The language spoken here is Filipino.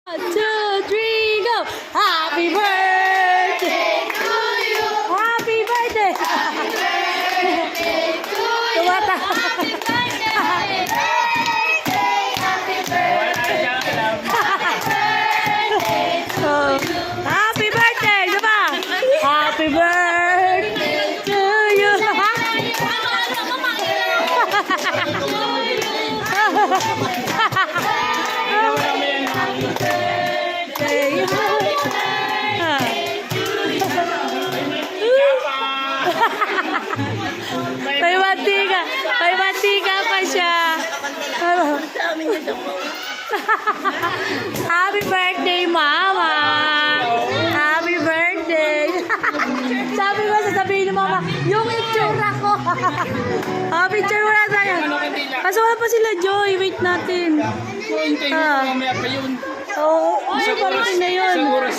Two, three, go! Happy birthday to you! Happy birthday! Happy birthday to you! Tumata! Happy birthday! Happy birthday! Happy birthday! Diba? Happy birthday to you! May mantika pa siya. Happy birthday, Mama! Happy birthday! Sabi ko, sasabihin ni Mama, yung itsura ko. Picture mo na tayo. Kaso wala pa sila, Joy. Wait natin. Hintayin mo mamaya pa yun. Oo, ay, parating na yun. Isang oras